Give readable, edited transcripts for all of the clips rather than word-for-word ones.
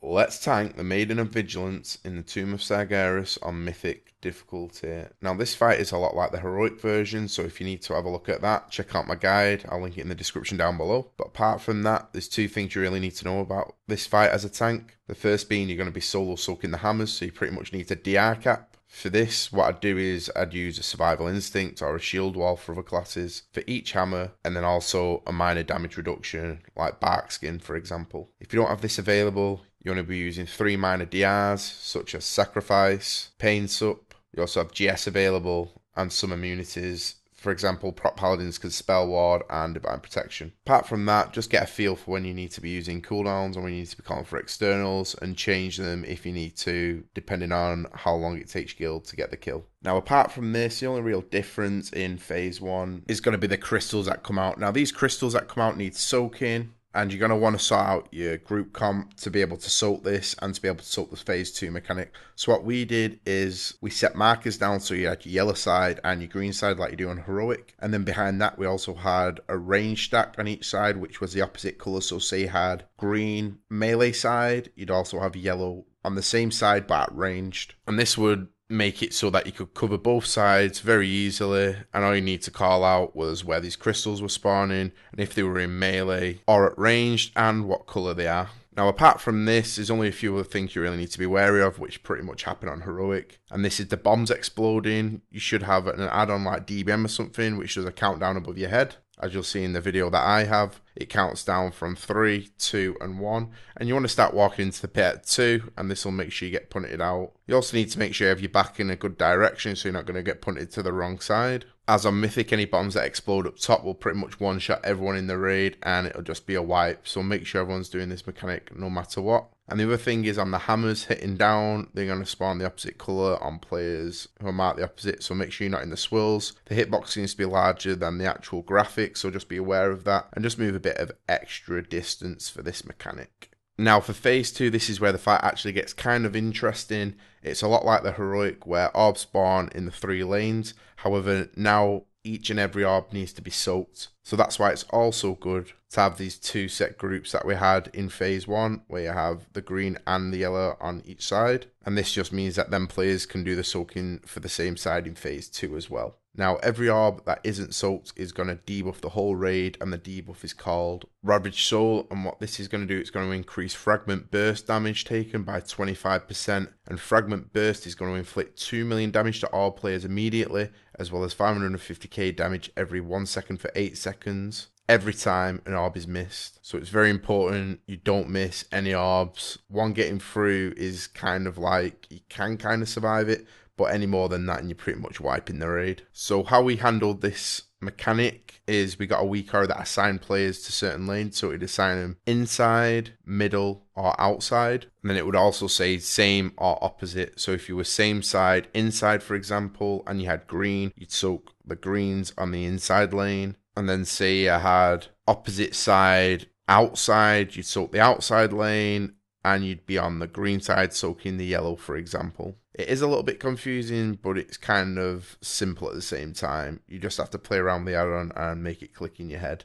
Let's tank the Maiden of Vigilance in the Tomb of Sargeras on Mythic difficulty. Now this fight is a lot like the heroic version, so if you need to have a look at that, check out my guide. I'll link it in the description down below. But apart from that, there's two things you really need to know about this fight as a tank. The first being you're going to be solo soaking the hammers, so you pretty much need a DR cap. For this, what I'd do is I'd use a survival instinct or a shield wall for other classes for each hammer, and then also a minor damage reduction like bark skin, for example. If you don't have this available, you want to be using 3 minor DRs such as Sacrifice, Pain Sup. You also have GS available and some immunities. For example, Prot Paladins can Spell Ward and Divine Protection. Apart from that, just get a feel for when you need to be using cooldowns and when you need to be calling for externals, and change them if you need to, depending on how long it takes guild to get the kill. Now, apart from this, the only real difference in Phase 1 is going to be the crystals that come out. Now, these crystals that come out need soaking, and you're going to want to sort out your group comp to be able to soak this and to be able to soak the Phase 2 mechanic. So what we did is we set markers down so you had your yellow side and your green side like you do on Heroic. And then behind that we also had a range stack on each side, which was the opposite colour. So say you had green melee side, you'd also have yellow on the same side but at ranged. And this would make it so that you could cover both sides very easily, and all you need to call out was where these crystals were spawning and if they were in melee or at ranged and what colour they are. Now, apart from this, there's only a few other things you really need to be wary of, which pretty much happen on Heroic. And this is the bombs exploding. You should have an add-on like DBM or something, which does a countdown above your head. As you'll see in the video that I have, it counts down from 3, 2, and 1. And you want to start walking into the pit at 2, and this will make sure you get punted out. You also need to make sure you have your back in a good direction, so you're not going to get punted to the wrong side. As on Mythic, any bombs that explode up top will pretty much one-shot everyone in the raid, and it'll just be a wipe. So make sure everyone's doing this mechanic no matter what. And the other thing is on the hammers hitting down, they're going to spawn the opposite colour on players who are marked the opposite, so make sure you're not in the swirls. The hitbox seems to be larger than the actual graphics, so just be aware of that, and just move a bit of extra distance for this mechanic. Now for Phase 2, this is where the fight actually gets kind of interesting. It's a lot like the Heroic where orbs spawn in the 3 lanes, however now each and every orb needs to be soaked. So that's why it's also good to have these 2 set groups that we had in Phase 1, where you have the green and the yellow on each side. And this just means that them players can do the soaking for the same side in Phase 2 as well. Now, every orb that isn't soaked is going to debuff the whole raid, and the debuff is called Ravaged Soul. And what this is going to do, it's going to increase Fragment Burst damage taken by 25%. And Fragment Burst is going to inflict 2 million damage to all players immediately, as well as 550k damage every 1 second for 8 seconds. Every time an orb is missed. So it's very important you don't miss any orbs. One getting through is kind of like, you can kind of survive it, but any more than that and you're pretty much wiping the raid. So how we handled this mechanic is we got a weak arrow that assigned players to certain lanes, so it'd assign them inside, middle, or outside. And then it would also say same or opposite. So if you were same side, inside for example, and you had green, you'd soak the greens on the inside lane. And then say you had opposite side, outside, you'd soak the outside lane, and you'd be on the green side soaking the yellow, for example. It is a little bit confusing, but it's kind of simple at the same time. You just have to play around with the add-on and make it click in your head.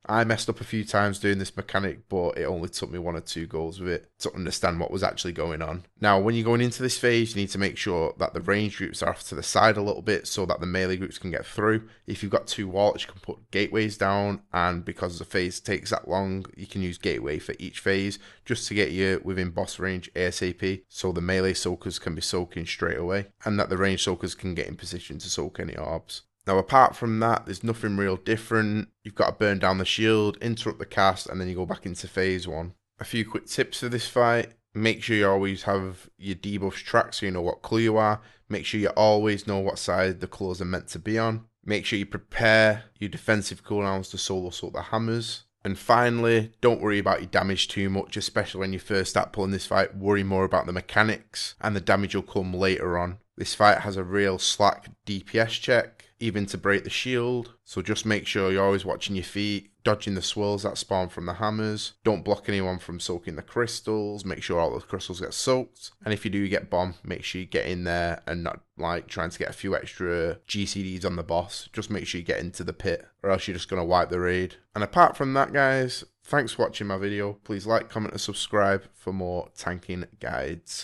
I messed up a few times doing this mechanic, but it only took me 1 or 2 goes with it to understand what was actually going on. Now, when you're going into this phase, you need to make sure that the range groups are off to the side a little bit so that the melee groups can get through. If you've got 2 walls, you can put gateways down, and because the phase takes that long, you can use gateway for each phase just to get you within boss range ASAP, so the melee soakers can be soaking straight away, and that the range soakers can get in position to soak any orbs. Now, apart from that, there's nothing real different. You've got to burn down the shield, interrupt the cast, and then you go back into Phase 1. A few quick tips for this fight. Make sure you always have your debuffs tracked so you know what colour you are. Make sure you always know what side the colours are meant to be on. Make sure you prepare your defensive cooldowns to solo soak the hammers. And finally, don't worry about your damage too much, especially when you first start pulling this fight. Worry more about the mechanics, and the damage will come later on. This fight has a real slack DPS check, even to break the shield, so just make sure you're always watching your feet, dodging the swirls that spawn from the hammers, don't block anyone from soaking the crystals, make sure all the crystals get soaked, and if you do get bombed, make sure you get in there and not like trying to get a few extra GCDs on the boss. Just make sure you get into the pit, or else you're just going to wipe the raid. And apart from that, guys, Thanks for watching my video. Please like, comment and subscribe for more tanking guides.